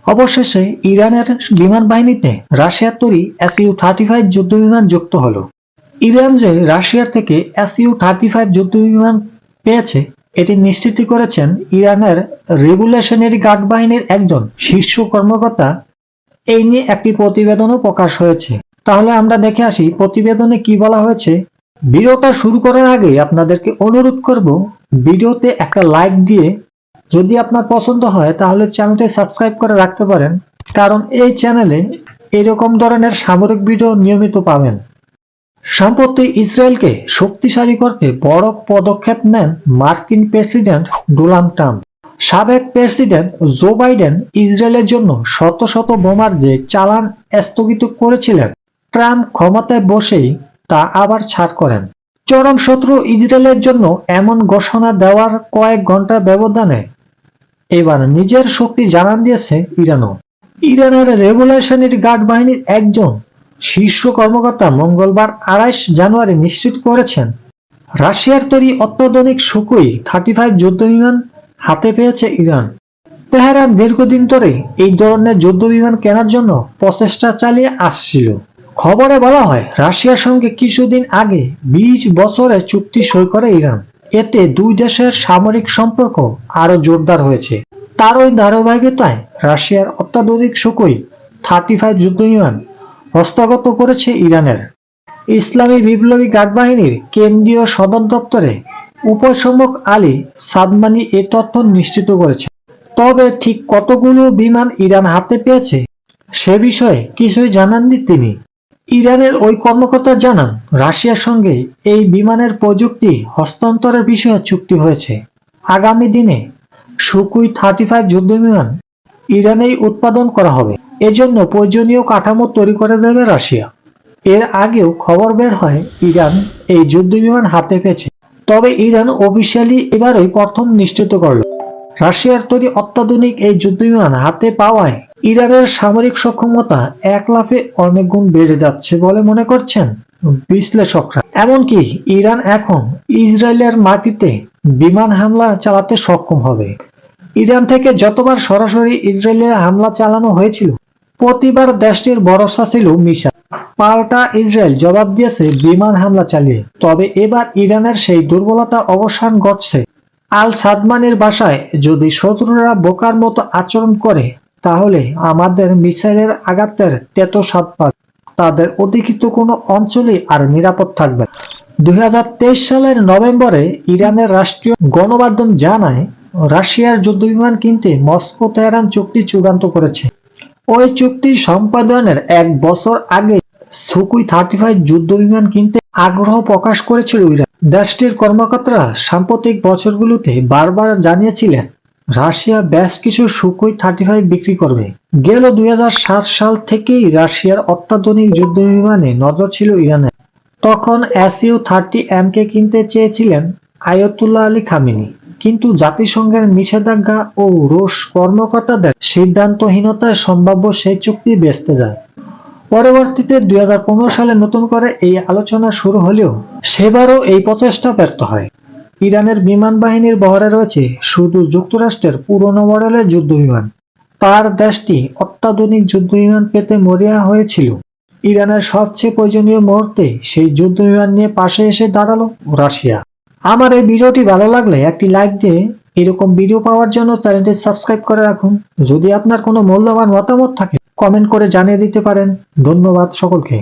অবশেষে ইরানের বিমান বাহিনীতে রাশিয়ার তৈরি SU-35 যুদ্ধ বিমান যুক্ত হলো। ইরান যে রাশিয়ার থেকে SU-35 যুদ্ধ বিমান পেয়েছে এটি নিশ্চিত করেছেন ইরানের রেভলিউশনারি গার্ড বাহিনীর একজন শীর্ষ কর্মকর্তা। এই নিয়ে একটি প্রতিবেদনও প্রকাশ হয়েছে। তাহলে আমরা দেখে আসি প্রতিবেদনে কি বলা হয়েছে। ভিডিওটা শুরু করার আগে আপনাদেরকে অনুরোধ করব ভিডিওতে একটা লাইক দিয়ে যদি আপনার পছন্দ হয় তাহলে চ্যানেলটি সাবস্ক্রাইব করে রাখতে পারেন, কারণ এই চ্যানেলে এরকম ধরনের সামরিক ভিডিও নিয়মিত পাবেন। সম্প্রতি ইসরায়েলকে শক্তিশালী করতে বড় পদক্ষেপ নেন মার্কিন প্রেসিডেন্ট ডোনাল্ড ট্রাম্প। সাবেক প্রেসিডেন্ট জো বাইডেন ইসরায়েলের জন্য শত শত বোমার যে চালান স্থগিত করেছিলেন, ট্রাম্প ক্ষমতায় বসেই তা আবার ছাড় করেন। চরম শত্রু ইসরায়েলের জন্য এমন ঘোষণা দেওয়ার কয়েক ঘন্টার ব্যবধানে এবার নিজের শক্তি জানান দিয়েছে ইরানও। ইরানের রেভলিউশনারি গার্ড বাহিনীর একজন শীর্ষ কর্মকর্তা মঙ্গলবার ২৮ জানুয়ারি নিশ্চিত করেছেন রাশিয়ার তৈরি অত্যাধুনিক সুখোই 35 যুদ্ধবিমান হাতে পেয়েছে ইরান। তেহরান দীর্ঘদিন ধরে এই ধরনের যুদ্ধবিমান কেনার জন্য প্রচেষ্টা চালিয়ে আসছিল। খবরে বলা হয় রাশিয়ার সঙ্গে কিছুদিন আগে 20 বছরের চুক্তি সই করে ইরান। এতে দুই দেশের সামরিক সম্পর্ক আরো জোরদার হয়েছে। তারই ধারাবাহিকতায় রাশিয়ার অত্যাধুনিক সুখোই 35 যুদ্ধবিমান হস্তগত করেছে ইরানের ইসলামী বিপ্লবী গার্ড বাহিনীর কেন্দ্রীয় সদর দপ্তরে উপসম্মুখ আলী সাদমানি এ তথ্য নিশ্চিত করেছে। তবে ঠিক কতগুলো বিমান ইরান হাতে পেয়েছে সে বিষয়ে কিছুই জানাননি তিনি। ইরানের ওই কর্মকর্তা জানান রাশিয়ার সঙ্গে এই বিমানের প্রযুক্তি হস্তান্তরের বিষয়ে চুক্তি হয়েছে। আগামী দিনে সুখোই 35 যুদ্ধবিমান ইরানেই উৎপাদন করা হবে। এজন্য প্রয়োজনীয় কাঠামো তৈরি করে দেবে রাশিয়া। এর আগেও খবর বের হয় ইরান এই যুদ্ধবিমান হাতে পেয়েছে, তবে ইরান অফিসিয়ালি এবারই প্রথম নিশ্চিত করল রাশিয়ার তৈরি অত্যাধুনিক এই যুদ্ধবিমান হাতে পাওয়ায় ইরানের সামরিক সক্ষমতা এক লাফে অনেক গুণ বেড়ে যাচ্ছে বলে মনে করছেন বিশ্লেষকরা। এমনকি ইরান এখন ইসরায়েলের মাটিতে বিমান হামলা চালাতে সক্ষম হবে। ইরান থেকে যতবার সরাসরি ইসরায়েলে হামলা চালানো হয়েছিল প্রতিবার দেশটির ভরসা ছিল মিসাইল। পাল্টা ইসরায়েল জবাব দিয়েছে বিমান হামলা চালিয়ে। তবে এবার ইরানের সেই দুর্বলতা অবসান ঘটছে। আল সাদমানির ভাষায়, যদি শত্রুরা বোকার মতো আচরণ করে তাহলে আমাদের মিসাইলের আঘাতের তেতো স্বাদ পাবে। তাদের অধিকৃত কোনো অঞ্চলই আর নিরাপদ থাকবে। 2023 সালের নভেম্বরে ইরানের রাষ্ট্রীয় গণমাধ্যম জানায় রাশিয়ার যুদ্ধবিমান কিনতে মস্কো তেহরান চুক্তি চূড়ান্ত করেছে। ওই চুক্তি সম্পাদনের এক বছর আগে সুখোই 35 যুদ্ধবিমান কিনতে আগ্রহ প্রকাশ করেছিল ইরান। দেশটির কর্মকর্তারা সাম্প্রতিক বছরগুলোতে বারবার জানিয়েছিলেন রাশিয়া বেশ কিছু সুখোই 35 বিক্রি করবে। গেল 2007 সাল থেকেই রাশিয়ার অত্যাধুনিক যুদ্ধবিমানে নজর ছিল ইরানের। তখন SU-30M কে কিনতে চেয়েছিলেন আয়াতুল্লাহ আলী খামেনি, কিন্তু জাতিসংঘের নিষেধাজ্ঞা ও রুশ কর্মকর্তাদের সিদ্ধান্তহীনতায় সম্ভাব্য সেই চুক্তি ভেস্তে যায়। পরবর্তীতে 2015 সালে নতুন করে এই আলোচনা শুরু হলেও সেবারও এই প্রচেষ্টা ব্যর্থ হয়। ইরানের বিমান বাহিনীর বহরে রয়েছে শুধু যুক্তরাষ্ট্রের পুরনো মডেলের যুদ্ধবিমান। তার দেশটি অত্যাধুনিক যুদ্ধবিমান পেতে মরিয়া হয়েছিল। ইরানের সবচেয়ে প্রয়োজনীয় মুহূর্তে সেই যুদ্ধবিমান নিয়ে পাশে এসে দাঁড়ালো রাশিয়া। আমার এই ভিডিওটি ভালো লাগলে একটি লাইক দিয়ে এরকম ভিডিও পাওয়ার জন্য চ্যানেলটি সাবস্ক্রাইব করে রাখুন। যদি আপনার কোনো মূল্যবান মতামত থাকে কমেন্ট করে জানিয়ে দিতে পারেন। ধন্যবাদ সকলকে।